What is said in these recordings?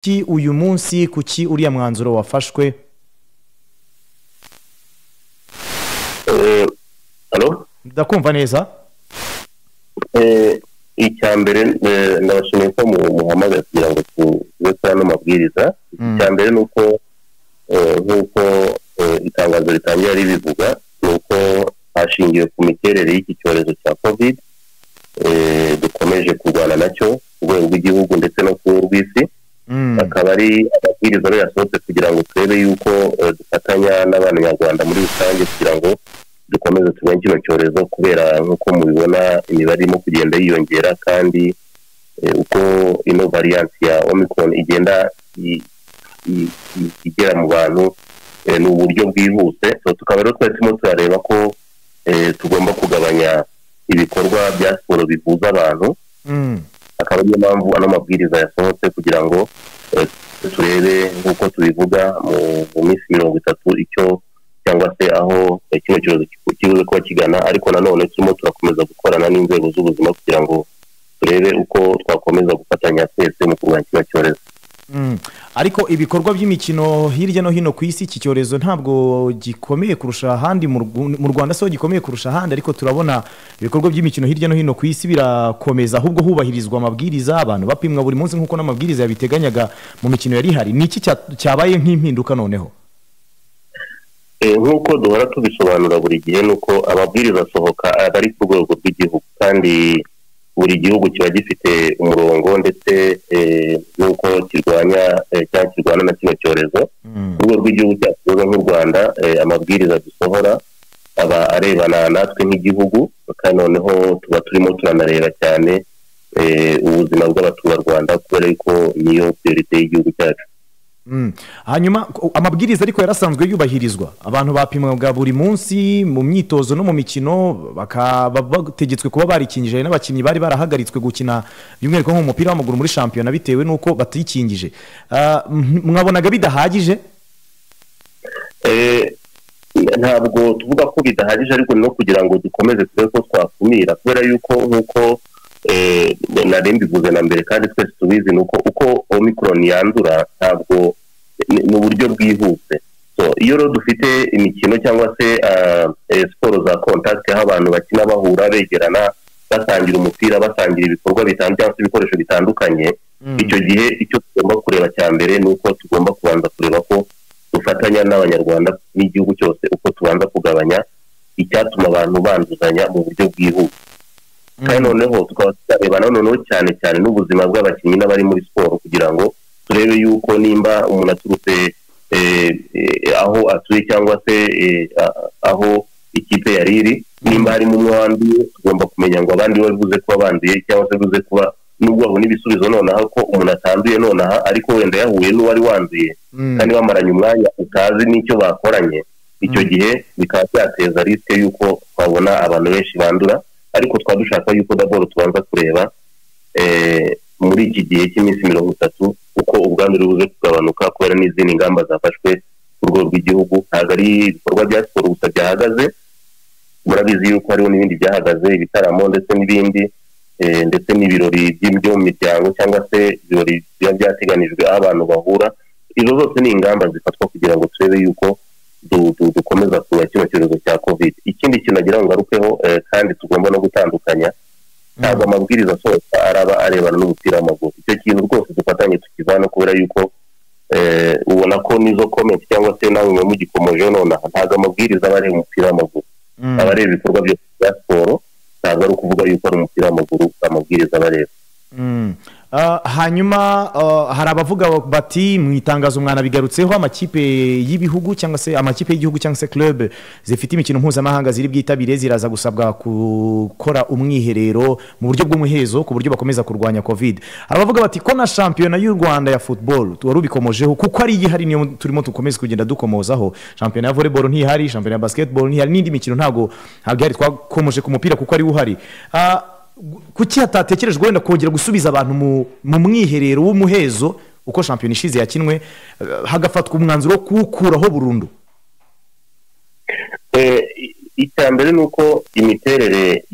ki uyu munsi kuki uriya mwanzuro wafashwe? Halo? Ndakumva neza. Icyambere ndabashimiye ko muhamagaye kugira ngo tubekane n'amabwiriza. Icyambere nuko nkuko itangazo ritangira ribivuga nuko hashingiwe ku miterere y'iki cyorezo cya COVID dukomeje kurwana nacyo ku rwego rw'igihugu ndetse no ku rw'isi. Akaba ari amabwiriza yasohotse kugira ngo turebe yuko dufatanya n'abanyarwanda muri rusange kugira ngo dukomeze turwanye kino cyorezo, kubera nk'uko mubibona imibare irimo kugenda yiyongera kandi uko ino variant ya Omicron igenda igera mu bantu ni uburyo bwihuse. So tukaba rero twese turareba ko tugomba kugabanya ibikorwa bya siporo bivuza abantu. Akaba ariyo mpamvu ano mabwiriza yasohotse kugira ngo turebe nk'uko tubivuga mu minsi 30 icyo cyangwa se aho kino cyorezo kibuze kuba kigana, ariko nanone turimo turakomeza gukorana n'inzego z'ubuzima kugira ngo turebe uko twakomeza gufatanya twese mu kurwanya kino cyorezo. Ariko ibikorwa by'imikino hirya no hino ku isi iki cyorezo ntabwo gikomeye kurusha ahandi, mu Rwanda so gikomeye kurusha ahandi, ariko turabona ibikorwa by'imikino hirya no hino ku isi birakomeza, ahubwo hubahirizwa amabwiriza, abantu bapimwa buri munsi nk'uko n'amabwiriza yabiteganyaga mu mikino yari hari. Ni iki cyabaye nk'impinduka noneho? Nk'uko duhora tubisobanura buri gihe nuko amabwiriza asohoka ari ku rwego rw'igihugu, kandi buri gihugu kiba gifite umurongo ndetse nuko kirwanya cyangwa kirwana na kino cyorezo. Ku rwego rw'igihugu cyacu nk'u Rwanda amabwiriza dusohora aba arebana natwe nk'igihugu, kandi noneho tuba turimo turanareba cyane ubuzima bw'abaturarwanda kubera ko niyo priorite y'igihugu cyacu. Hanyuma amabwiriza ariko yarasanzwe yubahirizwa, abantu bapimwaga buri munsi mu myitozo no mu mikino, bakaba bategetswe kuba barikingije, n'abakinnyi bari barahagaritswe gukina by'umwihariko nk'umupira w'amaguru muri shampiyona bitewe n'uko batikingije. Mwabonaga bidahagije? Ntabwo tuvuga ko bidahagije, ariko no kugira ngo dukomeze turebe ko twakumira, kubera yuko nk'uko nari mbivuze na mbere kandi twese tubizi nuko uko Omicron yandura ntabwo ni uburyo bwihuse. So iyo rero dufite imikino cyangwa se siporo za contact aho abantu bakina bahura begerana basangira umupira, basangira ibikorwa bitandukanye cyangwa se ibikoresho bitandukanye, icyo gihe icyo tugomba kureba cya mbere nuko tugomba kubanza kureba ko dufatanya n'abanyarwanda n'igihugu cyose uko tubanza kugabanya icyatuma abantu banduzanya mu buryo bwihuse. Kandi noneho tukaba tureba noneho cyane cyane n'ubuzima bw'abakinnyi n'abari muri siporo, kugira ngo turebe yuko nimba umuntu aturutse aho atuye cyangwa se aho ikipe yari iri, nimba harimo umwe wanduye tugomba kumenya ngo abandi bavuze kuba banduye cyangwa se bivuze kuba nubwo babona ibisubizo nonaha ko umuntu atanduye nonaha, ariko wenda yahuye n'uwari wanduye kandi bamaranye umwanya utazi n'icyo bakoranye, icyo gihe bikaba byateza risike y'uko twabona abantu benshi bandura. Ariko twadushaka yuko daboro tubanza kureba muri iki gihe cy'iminsi 30 uko ubwandu buze kugabanuka, kubera n'izindi ngamba zafashwe ku rwego rw'igihugu. Ntabwo ari ibikorwa bya siporo gusa byahagaze, murabizi yuko hariho n'ibindi byahagaze, ibitaramo ndetse n'ibindi ndetse n'ibirori byo mu miryango cyangwa se ibirori biba byateganijwe aho abantu bahura. Izo zose ni ingamba zifatwa kugira ngo turebe yuko dukomeza kuba kino cyorezo cya COVID. Ikindi kinagira ngo ngarukeho kandi tugomba no gutandukanya, ntabwo amabwiriza asohoka araba arebana n'umupira w'amaguru. Icyo kintu rwose dufatanye tukivana, kubera yuko ubona ko nizo comment cyangwa se nawe mu gikomoje nonaha ntabwo amabwiriza aba areba umupira w'amaguru, aba areba ibikorwa byose bya siporo. Ntabwo ari ukuvuga yuko ari umupira w'amaguru amabwiriza aba areba. Hanyuma hari abavuga bati mu itangazo mwana bigarutseho amakipe y'ibihugu cyangwa se amakipe y'igihugu cyangwa se club zifite imikino mpuzamahanga ziri bwitabire ziraza gusabwa gukora umwiherero mu buryo bw'umuhezo ku buryo bakomeza kurwanya COVID. Abavuga bati ko na shampiyona y'u Rwanda ya football warubikomojeho kuko ari igihari niyo turimo tukomeza kugenda dukomozaho. Shampiyona ya volleyball ntihari, shampiyona ya basketball ntihari, n'indi mikino ntabwo hari, twakomeje ku mupira kuko ari uhari. Kuki hatatekerejwe wenda kongera gusubiza abantu mu mwiherero w'umuhezo uko shampiyona ishize yakinwe, hagafatwa umwanzuro wo kuwukuraho burundu? Icyambere nuko imiterere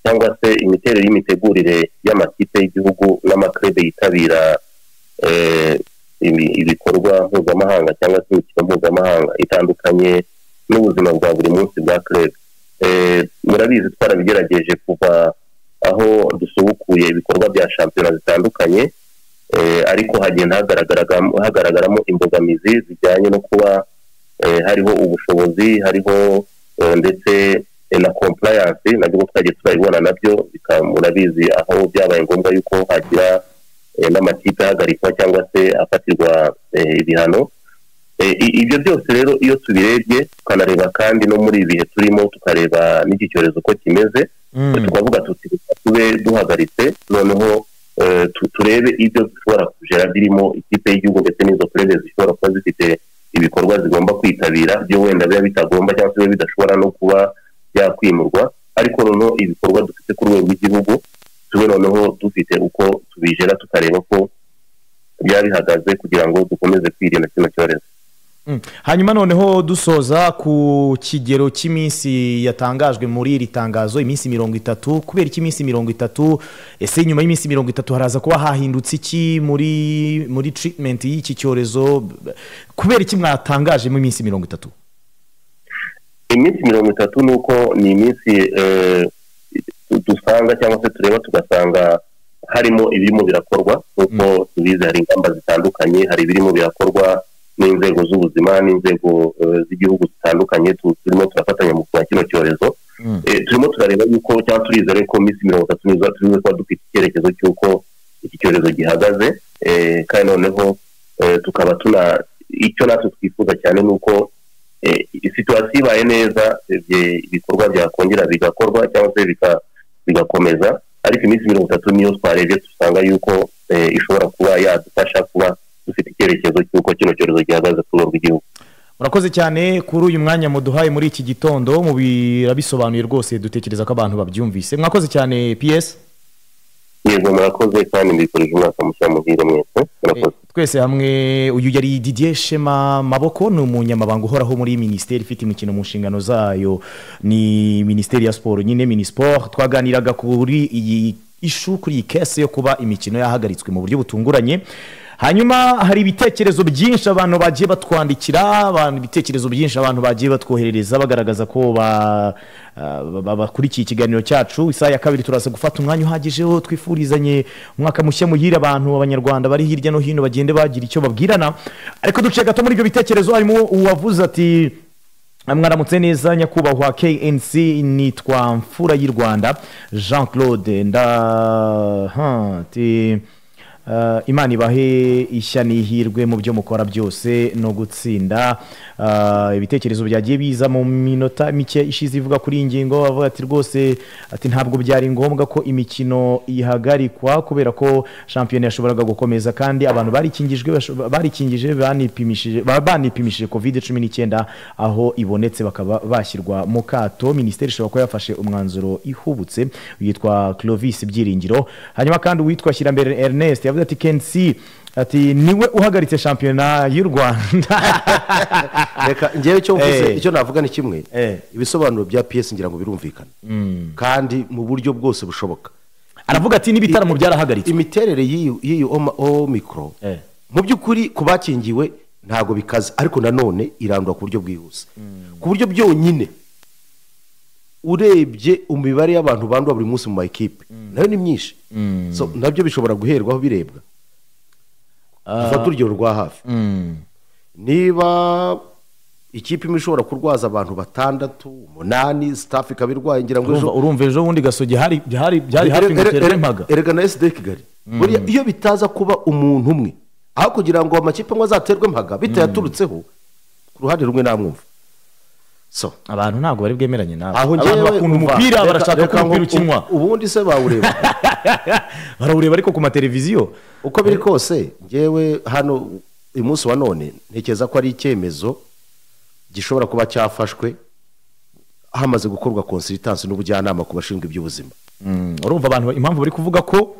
cyangwa se imiterere y'imitegurire y'amakipe y'igihugu n'amaklube yitabira ibikorwa mpuzamahanga cyangwa se imikino mpuzamahanga itandukanye n'ubuzima bwa buri munsi bwa club. Murabizi twarabigerageje kuva aho dusubukuye ibikorwa bya shampiyona zitandukanye, ariko hagenda hagaragaramo imbogamizi zijyanye no kuba hariho ubushobozi, hariho ndetse na compliance nabyo twagiye turabibona nabyo, murabizi aho byabaye ngombwa yuko hagira n'amakipe ahagarikwa cyangwa se afatirwa ibihano. Ibyo byose rero iyo tubirebye tukanareba kandi no muri ibihe turimo tukareba n'iki cyorezo ko kimeze, tukavuga tuti tube duhagaritse noneho turebe ibyo dushobora kugera birimo ikipe y'igihugu ndetse n'izo kurebe zishobora kuba zifite ibikorwa zigomba kwitabira byo wenda biba bitagomba cyangwa se bidashobora no kuba byakwimurwa, ariko noneho ibikorwa dufite ku rwego rw'igihugu tube noneho dufite uko tubigera tukareba ko byaba bihagaze kugira ngo dukomeze kwirinda kino cyorezo. Hanyuma noneho dusoza ku kigero cy'iminsi yatangajwe muri iri tangazo, iminsi 30. Kubera iki iminsi 30? Ese nyuma y'iminsi 30 haraza kuba hahindutse iki muri treatment y'iki cyorezo? Kubera iki mwatangaje mu iminsi 30? Iminsi 30 nuko ni iminsi dusanga cyangwa se tureba tugasanga harimo ibirimo birakorwa, kuko tubizi hari ingamba zitandukanye, hari ibirimo birakorwa n'inzego z'ubuzima n'inzego z'igihugu zitandukanye turimo turafatanya mu kwa kino cyorezo. Turimo turareba yuko cyangwa turizere ko iminsi 30 nizo turimo kuba dufite icyerekezo cy'uko iki cyorezo gihagaze, kandi noneho tukaba icyo natwe twifuza cyane nuko situasiyo ibaye neza ibikorwa byakongera bigakorwa cyangwa se bigakomeza, ariko iminsi 30 niyo twarebye dusanga yuko ishobora kuba yadufasha kuba dufite icyerekezo cy'uko kino cyorezo gihagaze ku rwego rw'igihugu. Murakoze cyane kuri uyu mwanya muduhaye muri iki gitondo, mubirabisobanuye rwose, dutekereza ko abantu babyumvise. Mwakoze cyane PS. Yego murakoze kandi mbifurije umwaka mushya muhire mwese. Twese hamwe. Uyu yari Didier Shema Maboko, ni umunyamabanga uhoraho muri Minisiteri ifite imikino mu nshingano zayo, ni Minisiteri ya Sport nyine Minisport. Twaganiraga kuri iyi ishu, kuri iyi case yo kuba imikino yahagaritswe mu buryo butunguranye. Hanyuma hari ibitekerezo byinshi abantu bagiye batwandikira, ibitekerezo byinshi abantu bagiye batwoherereza bagaragaza ko bakurikiye ikiganiro cyacu. Isaha ya kabiri turaza gufata umwanya uhagijeho twifurizanye umwaka mushya muhire abantu abanyarwanda bari hirya no hino bagende bagira icyo babwirana. Ariko duce gato muri ibyo bitekerezo harimo uwavuze ati mwaramutse neza nyakubahwa KNC, nitwa Mfura y'u Rwanda Jean Claude Imana ibahe ishya n'ihirwe mu byo mukora byose no gutsinda. Ibitekerezo byagiye biza mu minota mike ishize ivuga kuri ingingo, avuga ati rwose ati ntabwo byari ngombwa ko imikino ihagarikwa kubera ko shampiyona yashoboraga gukomeza kandi abantu barikingije banipimishije COVID-19 aho ibonetse bakaba bashyirwa mu kato. Minisiteri ishobora kuba yafashe umwanzuro ihubutse. Yitwa Clovis Byiringiro. Hanyuma kandi uwitwa Shyirambere Ernest yavuze ati KNC ati niwe uhagaritse shampiyona y'u Rwanda. Reka ngewe cyo mvuze icyo navuga ni kimwe, ibisobanuro bya PS ngira ngo birumvikana kandi mu buryo bwose bushoboka. Aravuga ati n'ibitaramo byarahagaritswe. Imiterere y'iyi Omicron mu by'ukuri kubakingiwe ntago bikaze, ariko nanone irandura ku buryo bwihuse, ku buryo byonyine urebye umubare y'abantu bandwa buri munsi mu makipe nayo ni myinshi, so nabyo bishobora guherwaho birebwa. Dufata urugero rwa hafi, niba ikipe imwe ishobora kurwaza abantu 6, 8, staff ikabirwaye ngira ngo urumva ejo bundi Gasogi byari hafi guterwa impaga. Erega na SD Kigali iyo bitaza kuba umuntu umwe aho kugira ngo amakipe amwe azaterwe impaga bitayaturutseho ku ruhande rumwe namwumva. So abantu ntago bari bwemeranye nawe, abantu bakunda umupira barashaka ko umupira ukinwa, ubundi se bawureba barawureba ariko ku mateleviziyo uko biri kose. Ngewe hano uyu munsi wa none ntekereza ko ari icyemezo gishobora kuba cyafashwe hamaze gukorwa consultance n'ubujyanama ku bashinzwe iby'ubuzima. Urumva abantu impamvu bari kuvuga ko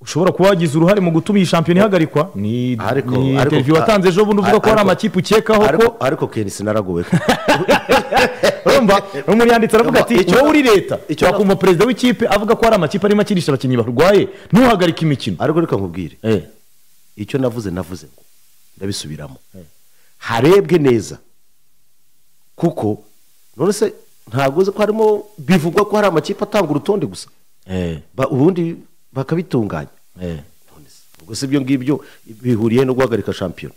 ushobora kuba wagize uruhare mu gutuma iyi shampiyona ihagarikwa ni interview watanze ejo bundi uvuga ko hari amakipe ukekaho ko ariko KNC naragowe. Urumva umuntu yanditse aravuga ati wowe uri leta wakumva perezida w'ikipe avuga ko hari amakipe arimo akirisha abakinnyi barwaye ntuhagarike imikino. Ariko reka nkubwire icyo navuze ngo ndabisubiramo harebwe neza kuko none se ntabwo uzi ko harimo bivugwa ko hari amakipe atanga urutonde gusa ubundi bakabitunganya ubwo si ibyo ngibyo bihuriye no guhagarika shampiyona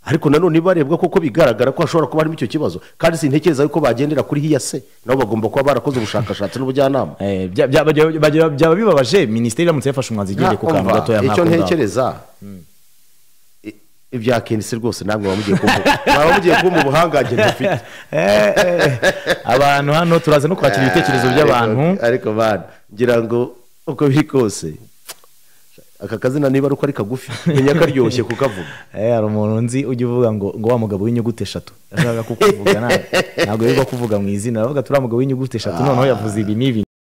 ariko nanone barebwa koko bigaragara ko hashobora kuba harimo icyo kibazo kandi sintekereza yuko bagendera kuri hiyase nabo bagomba kuba barakoze ubushakashatsi n'ubujyanama byaba bibabaje minisiteri iramutse yafashe umwanzuro igendeye ku kantu gatoya nk'ako icyo ntekereza ibya kenisi rwose ntabwo baba mugiye kuba mu buhangange dufite abantu hano turaza no kwakira ibitekerezo by'abantu ariko bana ngira ngo uko biri kose aka kazina niba ari uko ari kagufi menya karyoshye kukavuga hari umuntu nzi ujya uvuga ngo wa mugabo w'inyuguti 3 yashaka kukuvuga ntabwo yirirwa kuvuga mu izina aravuga turi mugabo w'inyuguti 3 noneho yavuze ibi n'ibi